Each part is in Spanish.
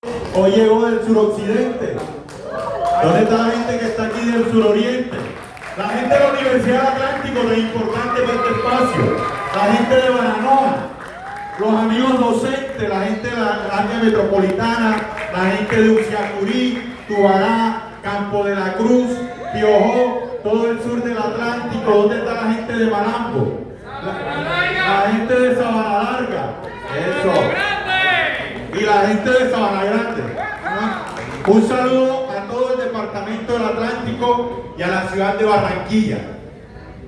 o llegó del suroccidente. ¿Dónde está la gente que está aquí del suroriente? La gente de la Universidad del Atlántico, tan importante para este espacio. La gente de Baranoa, los amigos docentes, la gente de la área metropolitana, la gente de Uciacurí, Tubará, Campo de la Cruz, Piojó, todo el sur del Atlántico. ¿Dónde está la gente de Malambo? La gente de Sabana Larga. Eso. Y la gente de Sabana Grande. Un saludo a todo el departamento del Atlántico y a la ciudad de Barranquilla.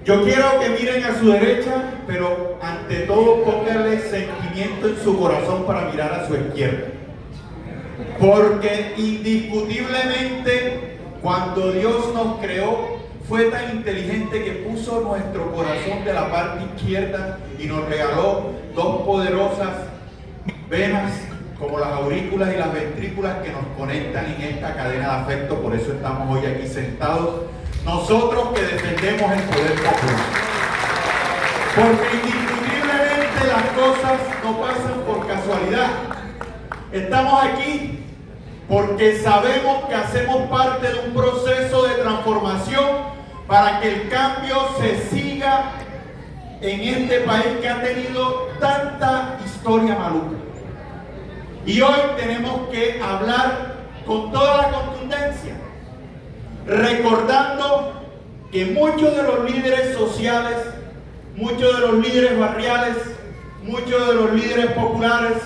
Yo quiero que miren a su derecha, pero ante todo pónganle sentimiento en su corazón para mirar a su izquierda. Porque indiscutiblemente, cuando Dios nos creó, fue tan inteligente que puso nuestro corazón de la parte izquierda y nos regaló dos poderosas venas, como las aurículas y las ventrículas, que nos conectan en esta cadena de afecto. Por eso estamos hoy aquí sentados, nosotros que defendemos el poder popular. Porque indiscutiblemente las cosas no pasan por casualidad. Estamos aquí porque sabemos que hacemos parte de un proceso de transformación para que el cambio se siga en este país que ha tenido tanta historia maluca. Y hoy tenemos que hablar con toda la contundencia, recordando que muchos de los líderes sociales, muchos de los líderes barriales, muchos de los líderes populares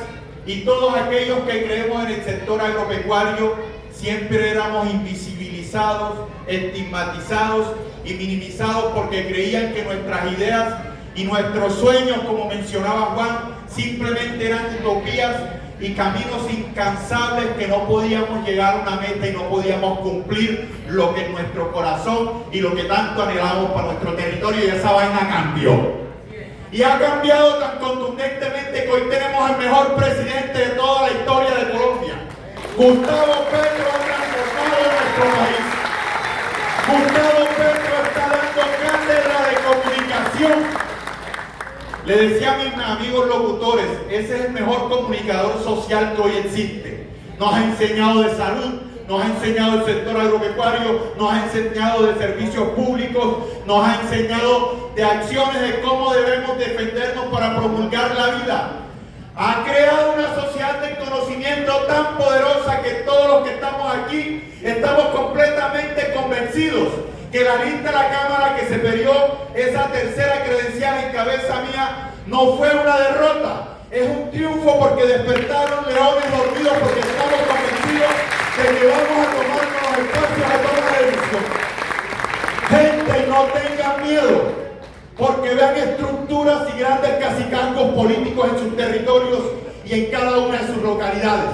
y todos aquellos que creemos en el sector agropecuario siempre éramos invisibilizados, estigmatizados y minimizados porque creían que nuestras ideas y nuestros sueños, como mencionaba Juan, simplemente eran utopías y caminos incansables que no podíamos llegar a una meta y no podíamos cumplir lo que en nuestro corazón y lo que tanto anhelamos para nuestro territorio, y esa vaina cambió. Y ha cambiado tan contundentemente que hoy tenemos al mejor presidente de toda la historia de Colombia. Gustavo Petro ha transformado nuestro país. Gustavo Petro está dando cátedra de comunicación. Le decía a mis amigos locutores, ese es el mejor comunicador social que hoy existe. Nos ha enseñado de salud, nos ha enseñado del sector agropecuario, nos ha enseñado de servicios públicos, nos ha enseñado de acciones de cómo debemos defendernos para promulgar la vida. Ha creado una sociedad de conocimiento tan poderosa que todos los que estamos aquí estamos completamente convencidos que la lista de la Cámara que se perdió, esa tercera credencial en cabeza mía, no fue una derrota, es un triunfo porque despertaron leones dormidos, porque estamos convencidos de que vamos a tomarnos los espacios de toma de decisión. Gente, no tengan miedo, porque vean estructuras y grandes cacicazgos políticos en sus territorios y en cada una de sus localidades.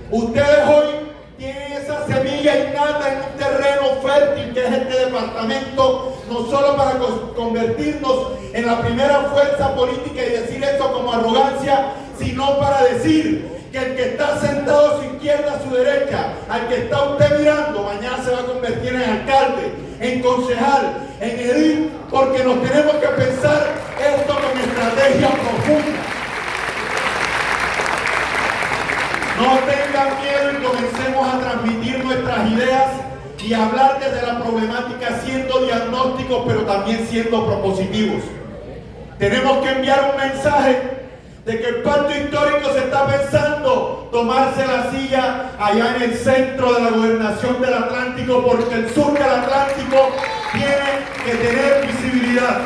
Ustedes hoy tienen esa semilla innata en un terreno fértil que es este departamento, no solo para convertirnos en la primera fuerza política y decir esto como arrogancia, sino para decir que el que está sentado a su izquierda, a su derecha, al que está usted mirando, mañana se va a convertir en alcalde, en concejal, en edil, porque nos tenemos que pensar esto con estrategia profunda. No tengan miedo y comencemos a transmitir nuestras ideas y hablar desde la problemática, siendo diagnósticos pero también siendo propositivos. Tenemos que enviar un mensaje de que el pacto histórico se está pensando tomarse la silla allá en el centro de la gobernación del Atlántico, porque el sur del Atlántico tiene que tener visibilidad.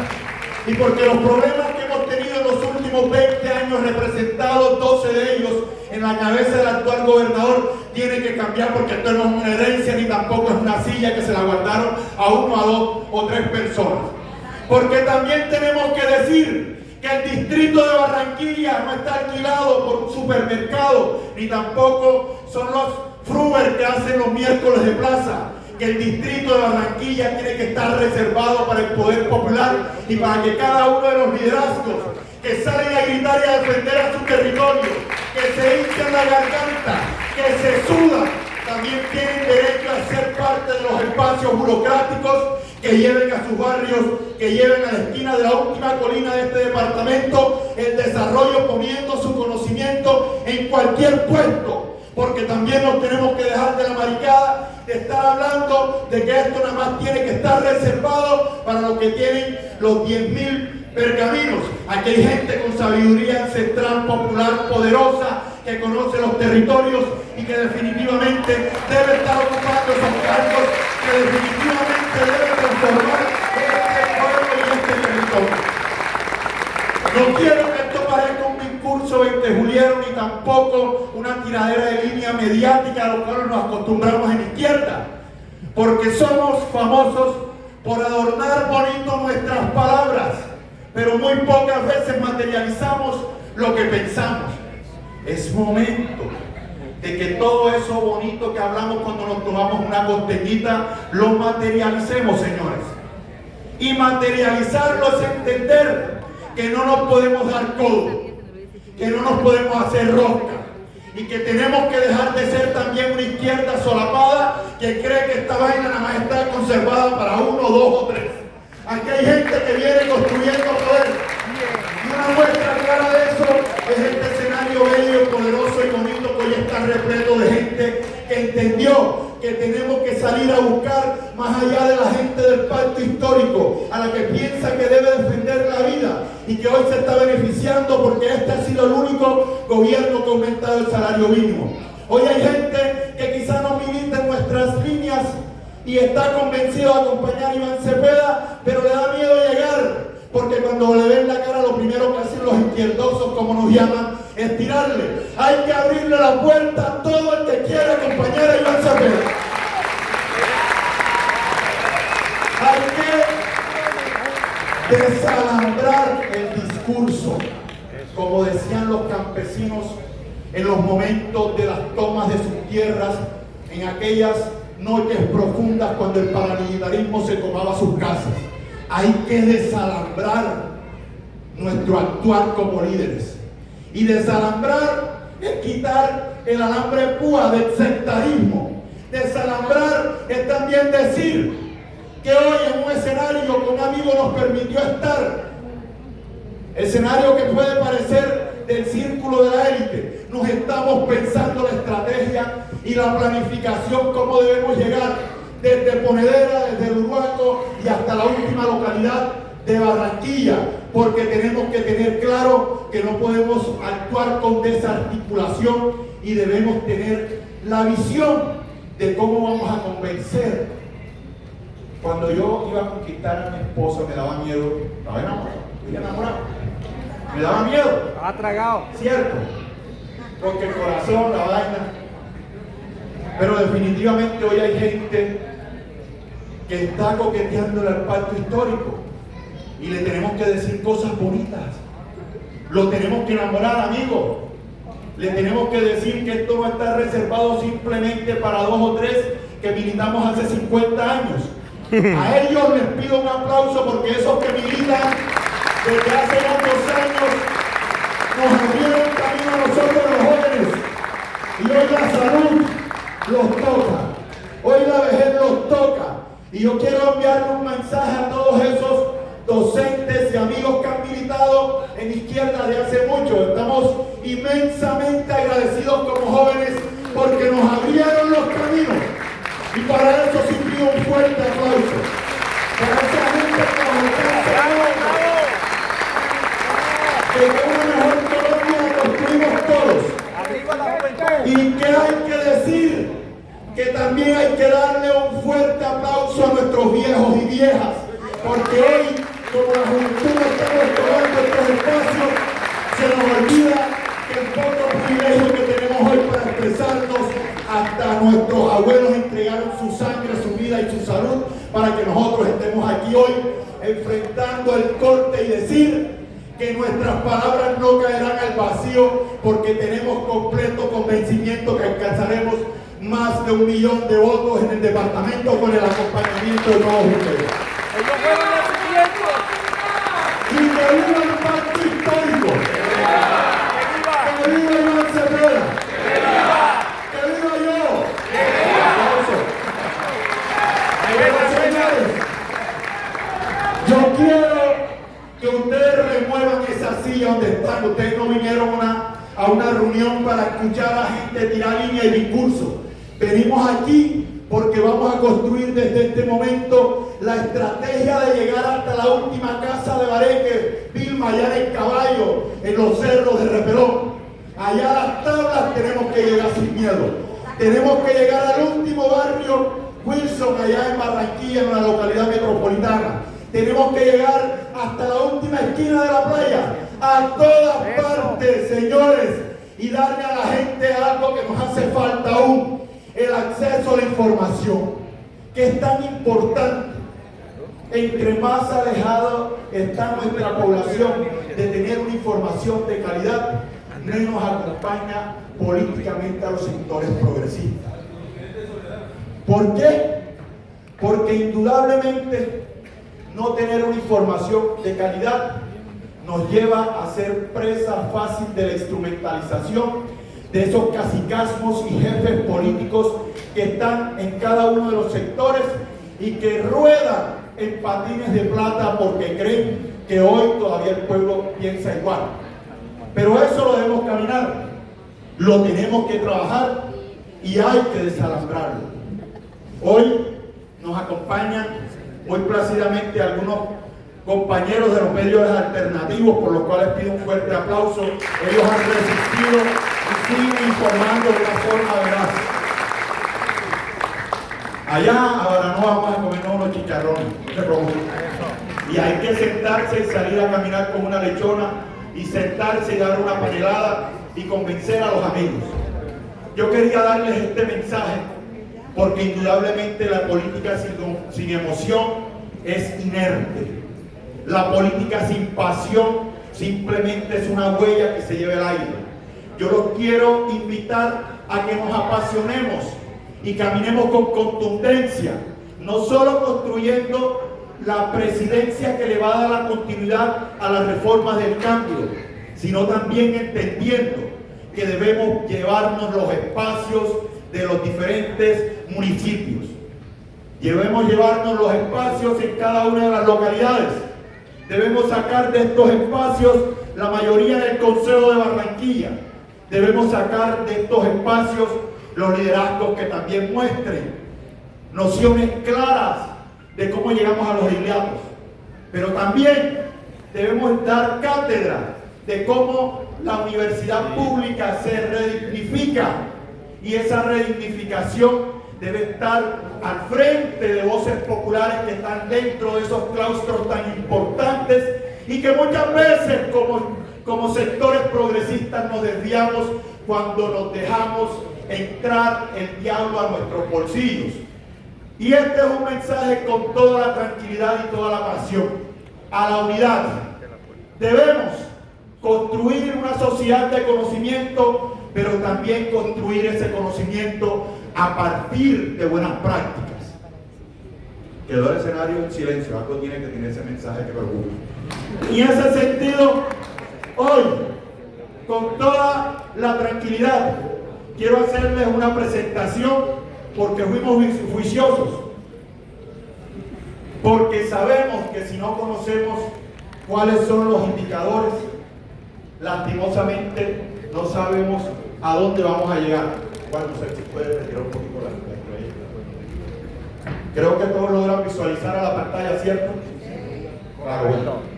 Y porque los problemas que hemos tenido en los últimos 20 años, representados 12 de ellos en la cabeza del actual gobernador, tienen que cambiar, porque esto no es una herencia ni tampoco es una silla que se la guardaron a uno, a dos o tres personas. Porque también tenemos que decir que el distrito de Barranquilla no está alquilado por un supermercado, ni tampoco son los Fruber que hacen los miércoles de plaza. Que el distrito de Barranquilla tiene que estar reservado para el poder popular y para que cada uno de los liderazgos que salen a gritar y a defender a su territorio, que se hinchan la garganta, que se sudan, también tienen derecho a ser parte de los espacios burocráticos que lleven a sus barrios, que lleven a la esquina de la última colina de este departamento el desarrollo, poniendo su conocimiento en cualquier puesto. porque también nos tenemos que dejar de la maricada de estar hablando de que esto nada más tiene que estar reservado para los que tienen los 10.000 pergaminos. Aquí hay gente con sabiduría ancestral, popular, poderosa, que conoce los territorios y que definitivamente debe estar ocupando esos cargos, que definitivamente debe transformar este pueblo y este territorio. No quiero que esto parezca un discurso ventejuliero ni tampoco una tiradera de línea mediática a lo cual nos acostumbramos en la izquierda, porque somos famosos por adornar bonito nuestras palabras, pero muy pocas veces materializamos lo que pensamos. Es momento de que todo eso bonito que hablamos cuando nos tomamos una costeñita lo materialicemos, señores. Y materializarlo es entender que no nos podemos dar codo, que no nos podemos hacer rosca y que tenemos que dejar de ser también una izquierda solapada que cree que esta vaina nada más está conservada para 1, 2 o 3. Aquí hay gente que viene construyendo poder y una muestra clara de eso es este escenario bello, poderoso y bonito que hoy está repleto de gente que entendió que tenemos que salir a buscar más allá de la gente del pacto histórico, a la que piensa que debe defender la vida y que hoy se está beneficiando porque este ha sido el único gobierno que ha aumentado el salario mínimo. Hoy hay gente que quizá no milita en nuestras líneas y está convencido de acompañar a Iván Cepeda, pero le da miedo llegar, porque cuando le ven la cara lo primero que hacen los izquierdosos, como nos llaman, es tirarle. Hay que abrirle la puerta a todo el que quiera acompañar a Iván Cepeda. Hay que desalambrar el discurso, como decían los campesinos en los momentos de las tomas de sus tierras, en aquellas noches profundas cuando el paramilitarismo se tomaba sus casas. Hay que desalambrar nuestro actuar como líderes. Y desalambrar es quitar el alambre púa del sectarismo. Desalambrar es también decir que hoy en un escenario que un amigo nos permitió estar, escenario que puede parecer del círculo de la élite, nos estamos pensando la estrategia y la planificación, cómo debemos llegar desde Ponedera, desde el Uruaco y hasta la última localidad de Barranquilla, porque tenemos que tener claro que no podemos actuar con desarticulación y debemos tener la visión de cómo vamos a convencer. Cuando yo iba a conquistar a mi esposa me daba miedo, estaba enamorado, me daba miedo. Estaba tragado. Cierto, porque el corazón, la vaina. Pero definitivamente hoy hay gente que está coqueteándole al pacto histórico y le tenemos que decir cosas bonitas. Lo tenemos que enamorar, amigos. Le tenemos que decir que esto no está reservado simplemente para 2 o 3 que militamos hace 50 años. A ellos les pido un aplauso porque esos que militan desde hace muchos años nos abrieron camino a nosotros los jóvenes. Y hoy la salud los toca, hoy la vejez los toca. Y yo quiero enviarle un mensaje a todos esos docentes y amigos que han militado en izquierda de hace mucho. Estamos inmensamente agradecidos como jóvenes porque nos abrieron los caminos. Y para eso sí pido un fuerte aplauso. Para esa gente que nos alcanza que una mejor Colombia la construimos todos. Y que hay que decir que también hay que darle un fuerte aplauso a nuestros viejos y viejas, porque hoy, como la juventud estamos tomando estos espacios, se nos olvida que el poco privilegio que tenemos hoy para expresarnos, hasta nuestros abuelos entregaron su sangre, su vida y su salud para que nosotros estemos aquí hoy enfrentando el corte y decir que nuestras palabras no caerán al vacío, porque tenemos completo convencimiento que alcanzaremos más de 1 millón de votos en el departamento con el acompañamiento de todos ustedes. Ellos fueron los siguientes. Y que viva el pacto histórico. Que viva Iván Cepeda. Que viva yo. Señores, yo quiero que ustedes remuevan esa silla donde están. Ustedes no vinieron a una reunión para escuchar a gente tirar línea y discurso. Venimos aquí porque vamos a construir desde este momento la estrategia de llegar hasta la última casa de Bareque, Vilma, allá en el Caballo, en los cerros de Repelón. Allá a las tablas tenemos que llegar sin miedo. Tenemos que llegar al último barrio Wilson, allá en Barranquilla, en la localidad metropolitana. Tenemos que llegar hasta la última esquina de la playa, a todas partes, señores, y darle a la gente algo que nos hace falta aún, el acceso a la información, que es tan importante. Entre más alejado está nuestra población de tener una información de calidad, menos acompaña políticamente a los sectores progresistas. ¿Por qué? Porque indudablemente no tener una información de calidad nos lleva a ser presa fácil de la instrumentalización de esos cacicazgos y jefes políticos que están en cada uno de los sectores y que ruedan en patines de plata porque creen que hoy todavía el pueblo piensa igual. Pero eso lo debemos caminar, lo tenemos que trabajar y hay que desalambrarlo. Hoy nos acompañan muy plácidamente algunos compañeros de los medios alternativos, por los cuales pido un fuerte aplauso. Ellos han resistido y siguen informando de una forma veraz. Allá a Baranoa vamos a comernos unos chicharrones, no se preocupen. Y hay que sentarse y salir a caminar con una lechona y sentarse y dar una panelada y convencer a los amigos. Yo quería darles este mensaje porque indudablemente la política sin emoción es inerte. La política sin pasión simplemente es una huella que se lleva al aire. Yo los quiero invitar a que nos apasionemos y caminemos con contundencia, no solo construyendo la presidencia que le va a dar la continuidad a las reformas del cambio, sino también entendiendo que debemos llevarnos los espacios de los diferentes municipios. Debemos llevarnos los espacios en cada una de las localidades. Debemos sacar de estos espacios la mayoría del Consejo de Barranquilla. Debemos sacar de estos espacios los liderazgos que también muestren nociones claras de cómo llegamos a los iliados. Pero también debemos dar cátedra de cómo la universidad pública se redignifica, y esa redignificación debe estar al frente de voces populares que están dentro de esos claustros tan importantes y que muchas veces como sectores progresistas nos desviamos cuando nos dejamos entrar el diablo a nuestros bolsillos. Y este es un mensaje con toda la tranquilidad y toda la pasión a la unidad. Debemos construir una sociedad de conocimiento, pero también construir ese conocimiento a partir de buenas prácticas. Quedó el escenario en silencio, algo tiene que tener ese mensaje que preocupa. Y en ese sentido, hoy, con toda la tranquilidad, quiero hacerles una presentación porque fuimos juiciosos, porque sabemos que si no conocemos cuáles son los indicadores, lastimosamente no sabemos a dónde vamos a llegar. Bueno, no sé si puede retirar un poquito la proyección. Creo que todos logran visualizar a la pantalla, ¿cierto? Claro, bueno.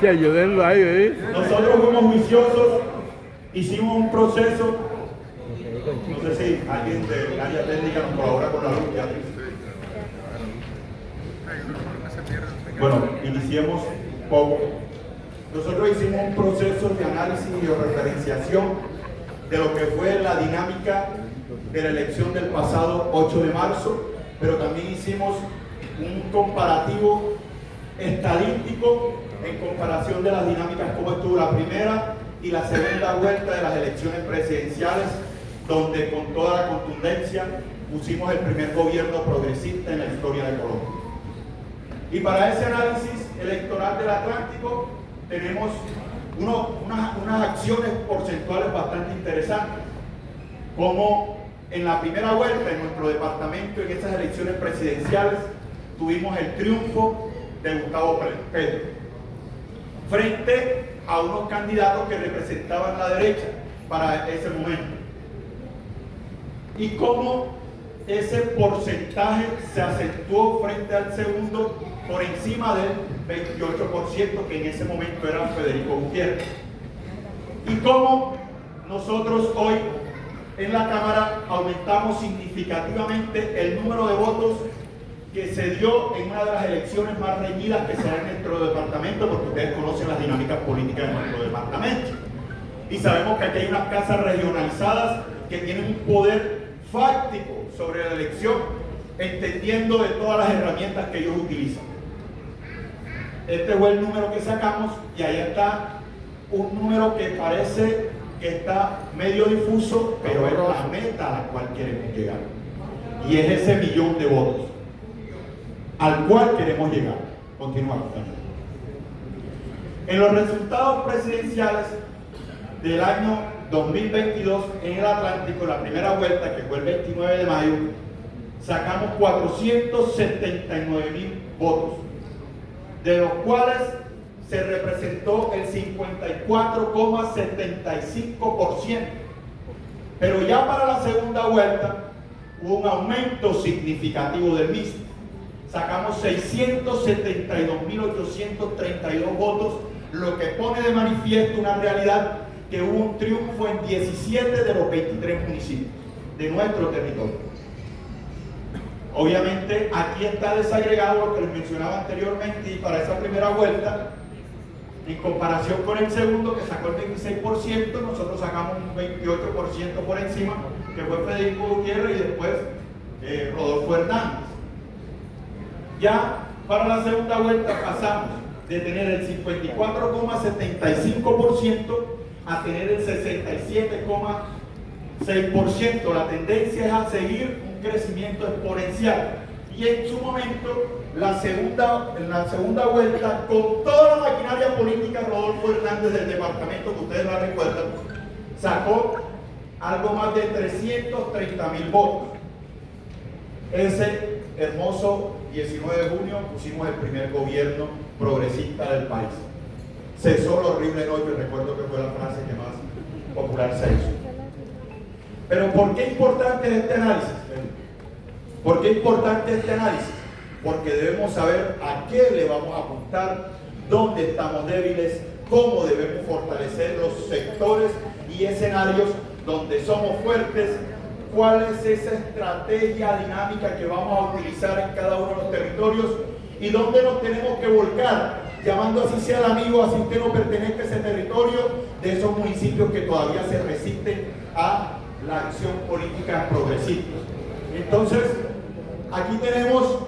Sí, ayúdenlo ahí, ¿eh? Nosotros fuimos juiciosos, hicimos un proceso. No sé si alguien del área técnica nos colabora con la luz. Bueno, iniciemos poco. Nosotros hicimos un proceso de análisis y de referenciación de lo que fue la dinámica de la elección del pasado 8 de marzo, pero también hicimos un comparativo estadístico en comparación de las dinámicas, como estuvo la primera y la segunda vuelta de las elecciones presidenciales, donde con toda la contundencia pusimos el primer gobierno progresista en la historia de Colombia. Y para ese análisis electoral del Atlántico tenemos unas acciones porcentuales bastante interesantes, como en la primera vuelta en nuestro departamento, en esas elecciones presidenciales, tuvimos el triunfo de Gustavo Petro, frente a unos candidatos que representaban la derecha para ese momento. Y cómo ese porcentaje se acentuó frente al segundo por encima del 28% que en ese momento era Federico Gutiérrez. Y cómo nosotros hoy en la Cámara aumentamos significativamente el número de votos que se dio en una de las elecciones más reñidas que se dan en nuestro departamento, porque ustedes conocen las dinámicas políticas de nuestro departamento. Y sabemos que aquí hay unas casas regionalizadas que tienen un poder fáctico sobre la elección, entendiendo de todas las herramientas que ellos utilizan. Este fue el número que sacamos y ahí está un número que parece que está medio difuso, pero es la meta a la cual queremos llegar. Y es ese 1.000.000 de votos al cual queremos llegar. Continuamos. En los resultados presidenciales del año 2022 en el Atlántico, la primera vuelta, que fue el 29 de mayo, sacamos 479.000 votos, de los cuales se representó el 54,75%. Pero ya para la segunda vuelta hubo un aumento significativo del mismo. Sacamos 672.832 votos, lo que pone de manifiesto una realidad que hubo un triunfo en 17 de los 23 municipios de nuestro territorio. Obviamente aquí está desagregado lo que les mencionaba anteriormente, y para esa primera vuelta, en comparación con el segundo que sacó el 26%, nosotros sacamos un 28% por encima, que fue Federico Gutiérrez y después Rodolfo Hernández. Ya para la segunda vuelta pasamos de tener el 54,75% a tener el 67,6%. La tendencia es a seguir un crecimiento exponencial. Y en su momento, en la segunda vuelta, con toda la maquinaria política, Rodolfo Hernández del departamento, que ustedes la recuerdan, sacó algo más de 330.000 votos. Ese hermoso 19 de junio pusimos el primer gobierno progresista del país. Cesó la horrible noche, recuerdo que fue la frase que más popular se hizo. Pero ¿por qué es importante este análisis? ¿Por qué es importante este análisis? Porque debemos saber a qué le vamos a apuntar, dónde estamos débiles, cómo debemos fortalecer los sectores y escenarios donde somos fuertes, cuál es esa estrategia dinámica que vamos a utilizar en cada uno de los territorios y dónde nos tenemos que volcar, llamando así sea al amigo, así usted no pertenezca a ese territorio, de esos municipios que todavía se resisten a la acción política progresista. Entonces, aquí tenemos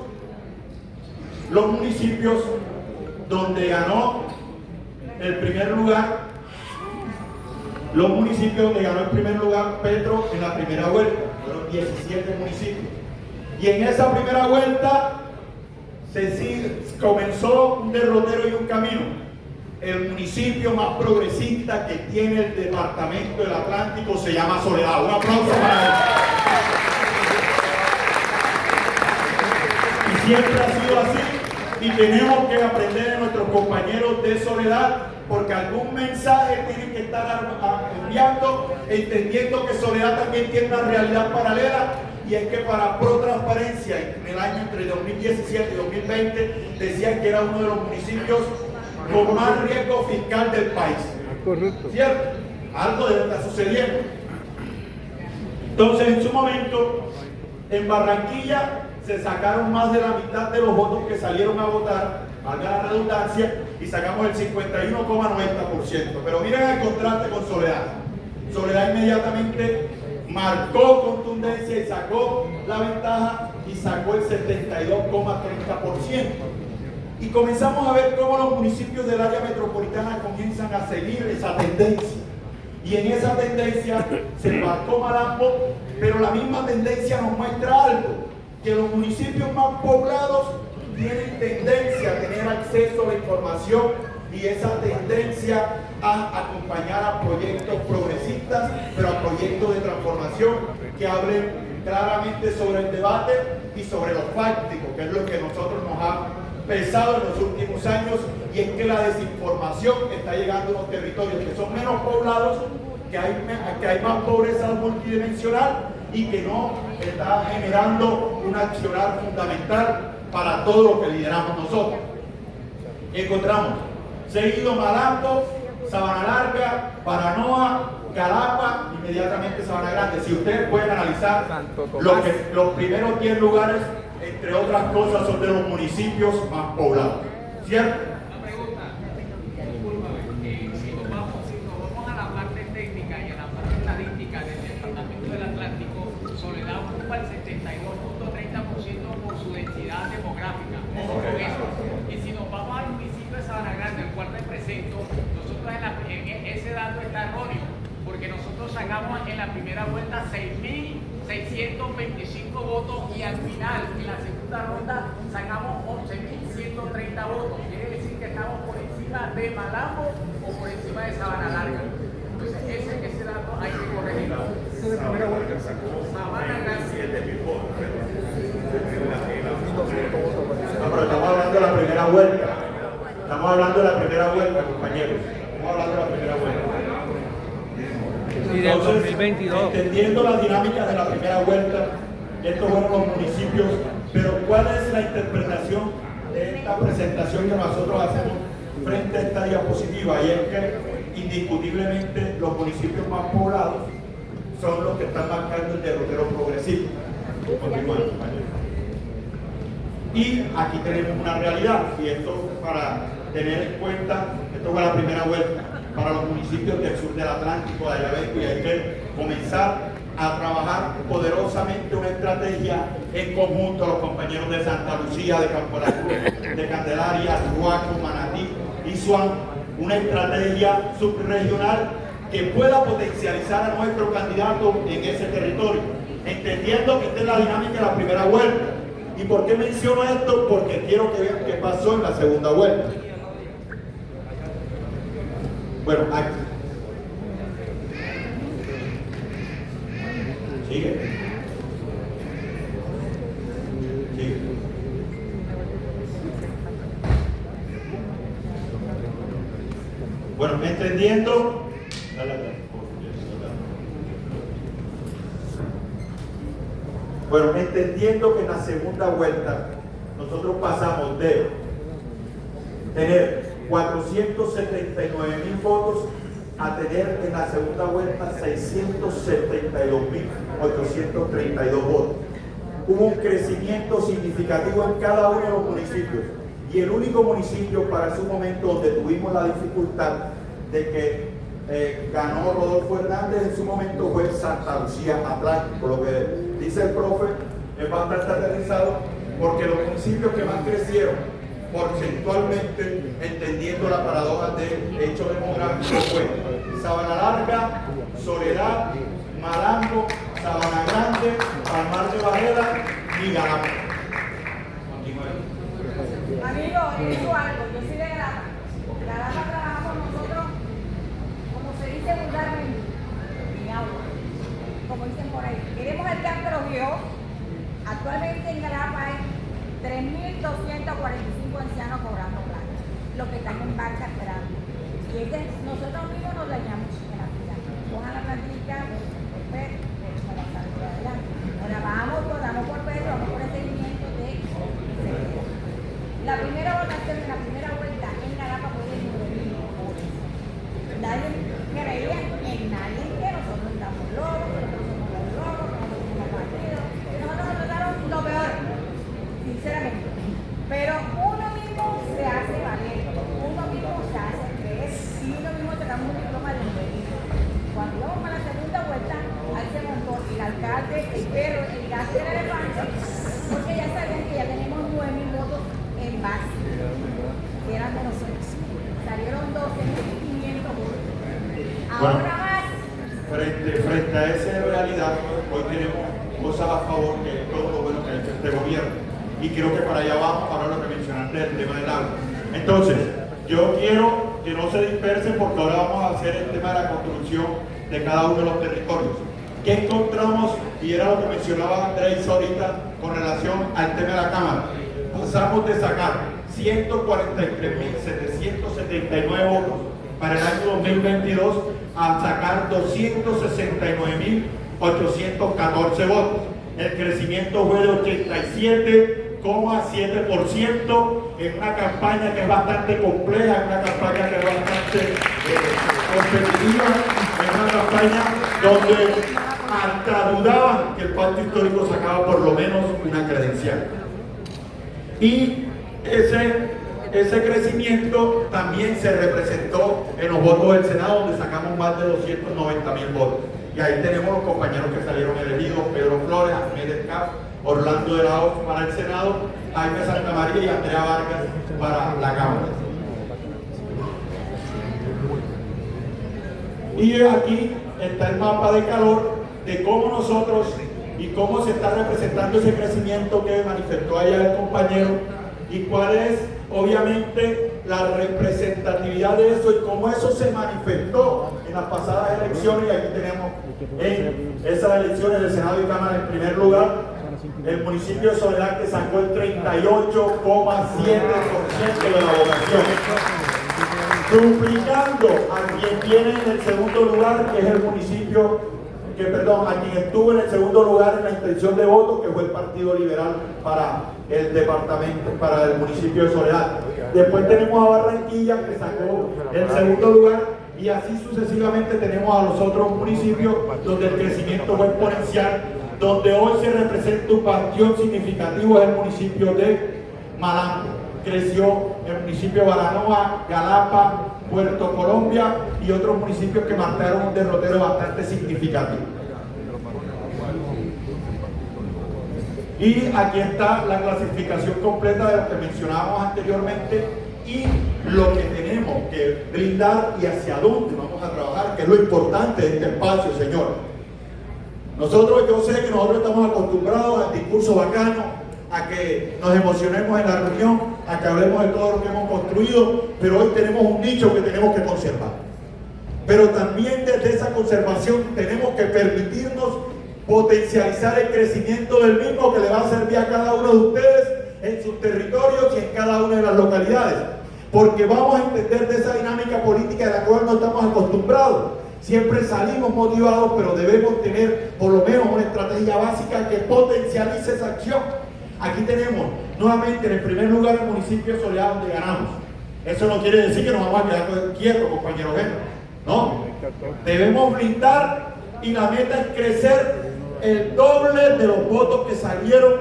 los municipios donde ganó el primer lugar, los municipios donde ganó el primer lugar Petro en la primera vuelta, fueron 17 municipios. Y en esa primera vuelta comenzó un derrotero y un camino. El municipio más progresista que tiene el departamento del Atlántico se llama Soledad. Un aplauso para él. Y siempre ha sido así, y tenemos que aprender de nuestros compañeros de Soledad, porque algún mensaje tienen que estar enviando, entendiendo que Soledad también tiene una realidad paralela, y es que para Pro-Transparencia, en el año entre 2017 y 2020, decían que era uno de los municipios con más riesgo fiscal del país. Correcto. ¿Cierto? Algo debe estar sucediendo. Entonces, en su momento, en Barranquilla se sacaron más de la mitad de los votos que salieron a votar, valga la redundancia, y sacamos el 51,90%. Pero miren el contraste con Soledad. Soledad inmediatamente marcó contundencia y sacó la ventaja y sacó el 72,30%. Y comenzamos a ver cómo los municipios del área metropolitana comienzan a seguir esa tendencia. Y en esa tendencia se embarcó Malambo, pero la misma tendencia nos muestra algo, que los municipios más poblados tienen tendencia a tener acceso a la información y esa tendencia a acompañar a proyectos progresistas, pero a proyectos de transformación que hablen claramente sobre el debate y sobre lo fáctico, que es lo que a nosotros nos ha pesado en los últimos años, y es que la desinformación está llegando a unos territorios que son menos poblados, que hay más pobreza multidimensional y que no está generando un accionar fundamental para todo lo que lideramos nosotros. Encontramos seguido Malambo, Sabana Larga, Baranoa, Galapa, inmediatamente Sabana Grande. Si ustedes pueden analizar los primeros 10 lugares, entre otras cosas, son de los municipios más poblados, ¿cierto? Una pregunta, discúlpame, si nos vamos a la parte técnica y a la parte estadística del Departamento del Atlántico, Soledad ocupa el 72.30% por su densidad demográfica. Ojo con eso. Y si nos vamos al municipio de Sabana Grande, el cual represento, nosotros ese dato está erróneo, porque nosotros sacamos en la primera vuelta 6.625 votos y al final, en la segunda ronda, sacamos 11.130 votos. Quiere decir que estamos por encima de Malambo o por encima de Sabana Larga. Entonces, ese dato hay que corregirlo. Sabana Grande. 7.000 votos. No, pero estamos hablando de la primera vuelta. Estamos hablando de la primera vuelta, compañeros. Estamos hablando de la primera vuelta. Y del 2022. Entendiendo las dinámicas de la primera vuelta, estos fueron los municipios, pero ¿cuál es la interpretación de esta presentación que nosotros hacemos frente a esta diapositiva? Y es que indiscutiblemente los municipios más poblados son los que están marcando el derrotero progresivo. Continuamos, compañeros. Y aquí tenemos una realidad, y esto para tener en cuenta, esto fue la primera vuelta para los municipios del sur del Atlántico, de Ayabeco, y hay que comenzar a trabajar poderosamente una estrategia en conjunto a los compañeros de Santa Lucía, de Campo de la Cruz, de Candelaria, Ruaco, Manatí y Suán, una estrategia subregional que pueda potencializar a nuestro candidato en ese territorio, entendiendo que esta es la dinámica de la primera vuelta. ¿Y por qué menciono esto? Porque quiero que vean qué pasó en la segunda vuelta. Bueno, aquí. Sigue. Sigue. Bueno, entendiendo. Bueno, entendiendo que en la segunda vuelta nosotros pasamos de tener 479.000 votos a tener en la segunda vuelta 672.832 votos. Hubo un crecimiento significativo en cada uno de los municipios, y el único municipio para su momento donde tuvimos la dificultad de que ganó Rodolfo Hernández en su momento fue Santa Lucía Atlántico. Lo que dice el profe es bastante aterrizado, porque los municipios que más crecieron porcentualmente, entendiendo la paradoja del hecho demográfico, fue Sabana Larga, Soledad, Malambo, Sabana Grande, Palmar de Varela y Galapa. Amigo, yo digo algo, yo soy de Galapa. Galapa trabajamos nosotros, como se dice vulgarmente, en agua, como dicen por ahí. Queremos el campo de los viejos. Actualmente en Galapa hay 3.245 ancianos cobrando plata, los que están en banca esperando. Y nosotros mismos nos dañamos en la vida. Cojan la plantilla, para salir adelante. Nos la bajamos, damos por peso, vamos por el seguimiento de seguridad. La primera votación de la primera vuelta en Galapa fue de 9.000 votos. Nadie creía en nadie que nosotros estamos locos, que nosotros somos los locos, que nosotros somos partidos, que nosotros nos trataron lo peor, sinceramente. Pero uno mismo se hace valer, uno mismo se hace creer y uno mismo sacamos un diploma de universidad. Cuando íbamos para la segunda vuelta, ahí se montó el alcalde, el perro, el gas del elefante, porque ya sabían que ya tenemos 9.000 votos en base, que eran de nosotros. Salieron 12.500 votos. Ahora más. Frente a esa realidad, hoy tenemos cosas a favor, que es todo lo bueno que ha hecho este gobierno. Y creo que para allá vamos, para lo que mencionaste, el tema del agua. Entonces, yo quiero que no se dispersen porque ahora vamos a hacer el tema de la construcción de cada uno de los territorios. ¿Qué encontramos? Y era lo que mencionaba Andrés ahorita con relación al tema de la Cámara. Pasamos de sacar 143.779 votos para el año 2022 a sacar 269.814 votos. El crecimiento fue de 87,7% en una campaña que es bastante compleja, en una campaña que es bastante competitiva, en una campaña donde hasta dudaban que el pacto histórico sacaba por lo menos una credencial. Y ese crecimiento también se representó en los votos del Senado, donde sacamos más de 290.000 votos. Y ahí tenemos los compañeros que salieron elegidos: Pedro Flores, Ahmed Escaf, Orlando de la Hoz para el Senado, Jaime Santa María y Andrea Vargas para la Cámara. Y aquí está el mapa de calor de cómo nosotros y cómo se está representando ese crecimiento que manifestó allá el compañero, y cuál es obviamente la representatividad de eso y cómo eso se manifestó en las pasadas elecciones. Y aquí tenemos en esas elecciones del Senado y Cámara en primer lugar el municipio de Soledad, que sacó el 38,7% de la votación, duplicando a quien viene en el segundo lugar, que es el municipio a quien estuvo en el segundo lugar en la intención de voto, que fue el Partido Liberal para el departamento, para el municipio de Soledad. Después tenemos a Barranquilla, que sacó el segundo lugar, y así sucesivamente tenemos a los otros municipios donde el crecimiento fue exponencial, donde hoy se representa un bastión significativo es el municipio de Malambo. Creció el municipio de Baranoa, Galapa, Puerto Colombia y otros municipios que marcaron un derrotero bastante significativo. Y aquí está la clasificación completa de lo que mencionábamos anteriormente y lo que tenemos que brindar y hacia dónde vamos a trabajar, que es lo importante de este espacio, señor. Yo sé que nosotros estamos acostumbrados al discurso bacano, a que nos emocionemos en la reunión, a que hablemos de todo lo que hemos construido, pero hoy tenemos un nicho que tenemos que conservar. Pero también desde esa conservación tenemos que permitirnos potencializar el crecimiento del mismo, que le va a servir a cada uno de ustedes en sus territorios y en cada una de las localidades, porque vamos a entender de esa dinámica política de la cual no estamos acostumbrados. Siempre salimos motivados, pero debemos tener por lo menos una estrategia básica que potencialice esa acción. Aquí tenemos nuevamente en el primer lugar el municipio de Soledad, donde ganamos. Eso no quiere decir que nos vamos a quedar quietos, compañero Henry. No, debemos blindar, y la meta es crecer el doble de los votos que salieron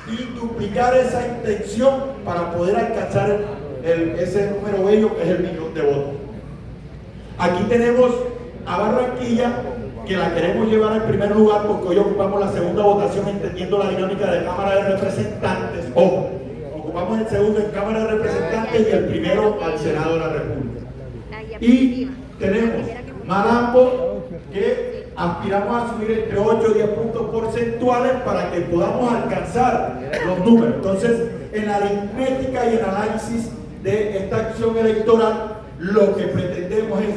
y duplicar esa intención para poder alcanzar ese número bello que es el 1.000.000 de votos. Aquí tenemos a Barranquilla, que la queremos llevar al primer lugar porque hoy ocupamos la segunda votación entendiendo la dinámica de Cámara de Representantes. Ojo, ocupamos el segundo en Cámara de Representantes y el primero al Senado de la República. Y tenemos Malambo, que aspiramos a subir entre 8 y 10 puntos porcentuales para que podamos alcanzar los números. Entonces, en la aritmética y el análisis de esta acción electoral, lo que pretendemos es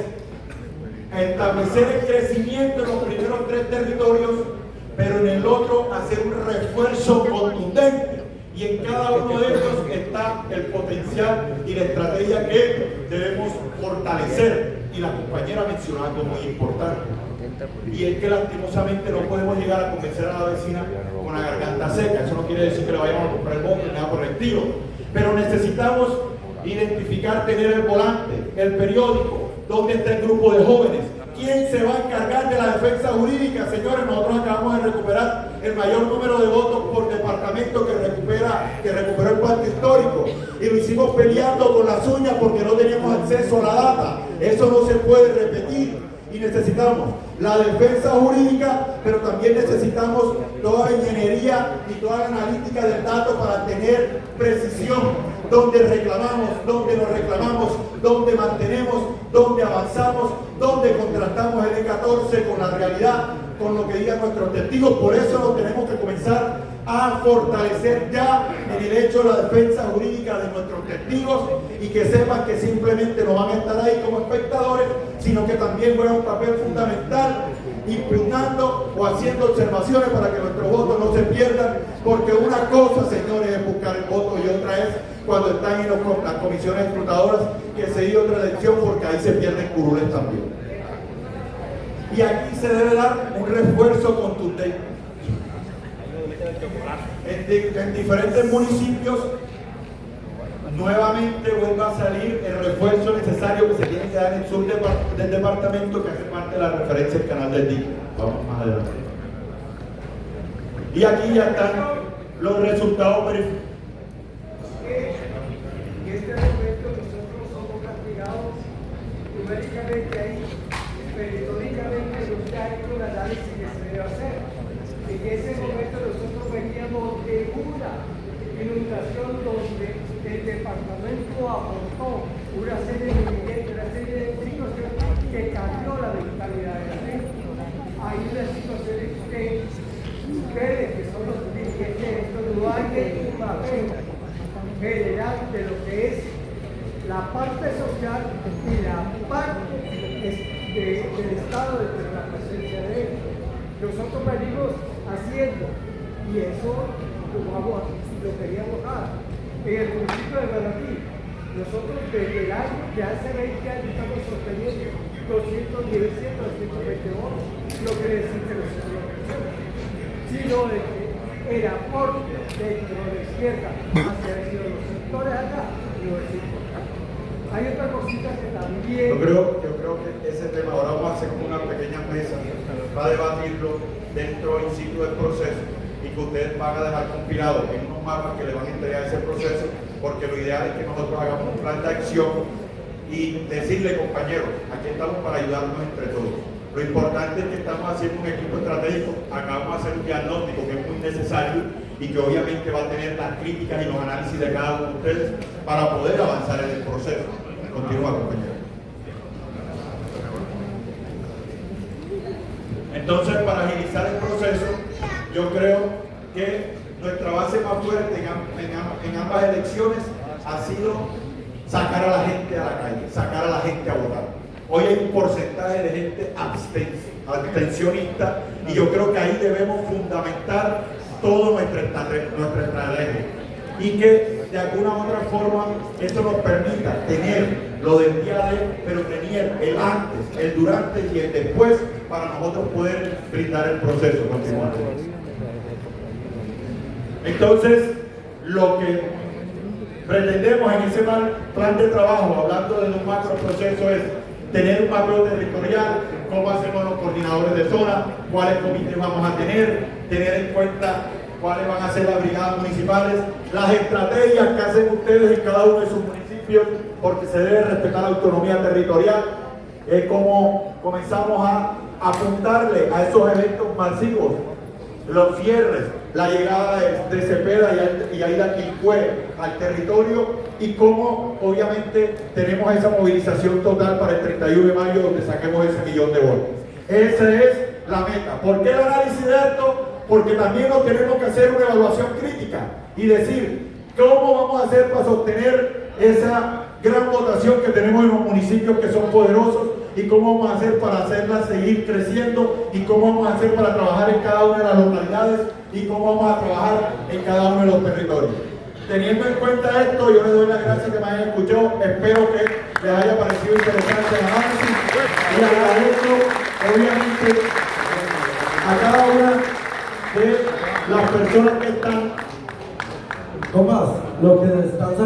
establecer el crecimiento en los primeros 3 territorios, pero en el otro hacer un refuerzo contundente, y en cada uno de ellos está el potencial y la estrategia que debemos fortalecer, y la compañera mencionaba algo muy importante, y es que lastimosamente no podemos llegar a convencer a la vecina con la garganta seca. Eso no quiere decir que le vayamos a comprar el voto ni nada por el estilo, pero necesitamos identificar, tener el volante, el periódico, dónde está el grupo de jóvenes, quién se va a encargar de la defensa jurídica. Señores, nosotros acabamos de recuperar el mayor número de votos por departamento que recuperó el pacto histórico, y lo hicimos peleando con las uñas porque no teníamos acceso a la data. Eso no se puede repetir, y necesitamos la defensa jurídica, pero también necesitamos toda la ingeniería y toda la analítica del dato para tener precisión, dónde reclamamos, dónde nos reclamamos, dónde mantenemos, dónde avanzamos, dónde contrastamos el E14 con la realidad, con lo que digan nuestros testigos. Por eso lo tenemos que comenzar a fortalecer ya en el hecho de la defensa jurídica de nuestros testigos, y que sepan que simplemente no van a estar ahí como espectadores, sino que también juegan un papel fundamental impugnando o haciendo observaciones para que nuestros votos no se pierdan, porque una cosa, señores, es buscar el voto y otra es cuando están en las comisiones escrutadoras, que se dio otra elección, porque ahí se pierden curules también. Y aquí se debe dar un refuerzo contundente. En diferentes municipios nuevamente vuelve a salir el refuerzo necesario que se tiene que dar en el sur del departamento, que hace parte de la referencia del canal del Dique. Vamos más adelante. Y aquí ya están los resultados verificados. En este momento nosotros somos castigados numéricamente ahí, periódicamente no se ha hecho el análisis que se debe hacer. En ese momento nosotros veníamos de una inundación donde el departamento aportó una serie de viviendas, una serie de situaciones que cambió la mentalidad de la gente. Hay una situación que ustedes, que son los dirigentes de esto, no hay un papel general de lo que es la parte social y la parte del Estado de la presencia de él. Nosotros venimos haciendo, y eso lo queríamos dar. En el municipio de Manatí, nosotros desde el año, de hace 20 años, estamos sosteniendo 217, 220 votos, lo que necesita los señores, sino de que el aporte dentro de la izquierda hacia los sectores acá no es importante. Hay otra cosita que también... Yo creo que ese tema ahora vamos a hacer como una pequeña mesa para debatirlo dentro in situ del proceso, y que ustedes van a dejar compilado en unos mapas que le van a entregar ese proceso, porque lo ideal es que nosotros hagamos un plan de acción y decirle, compañeros, aquí estamos para ayudarnos entre todos. Lo importante es que estamos haciendo un equipo estratégico, acabamos de hacer un diagnóstico que es muy necesario y que obviamente va a tener las críticas y los análisis de cada uno de ustedes para poder avanzar en el proceso. Continúa, compañero. Entonces, para agilizar el proceso, yo creo que nuestra base más fuerte en ambas elecciones ha sido sacar a la gente a la calle, sacar a la gente a votar. Hoy hay un porcentaje de gente abstencionista, y yo creo que ahí debemos fundamentar toda nuestra estrategia, y que de alguna u otra forma esto nos permita tener lo del día de, pero tener el antes, el durante y el después, para nosotros poder brindar el proceso continuamente. Entonces, lo que pretendemos en ese plan de trabajo, hablando de un macro proceso, es tener un macro territorial, cómo hacemos los coordinadores de zona, cuáles comités vamos a tener en cuenta cuáles van a ser las brigadas municipales, las estrategias que hacen ustedes en cada uno de sus municipios, porque se debe respetar la autonomía territorial, cómo comenzamos a apuntarle a esos eventos masivos, los cierres, la llegada de Cepeda y Aida Quilpué al territorio, y cómo obviamente tenemos esa movilización total para el 31 de mayo, donde saquemos ese 1.000.000 de votos. Esa es la meta. ¿Por qué el análisis de esto? Porque también nos tenemos que hacer una evaluación crítica y decir cómo vamos a hacer para sostener esa gran votación que tenemos en los municipios que son poderosos, y cómo vamos a hacer para hacerla seguir creciendo, y cómo vamos a hacer para trabajar en cada una de las localidades, y cómo vamos a trabajar en cada uno de los territorios. Teniendo en cuenta esto, yo les doy las gracias que me hayan escuchado. Espero que les haya parecido interesante el análisis, y agradezco obviamente a cada una de las personas que están, Tomás, lo que están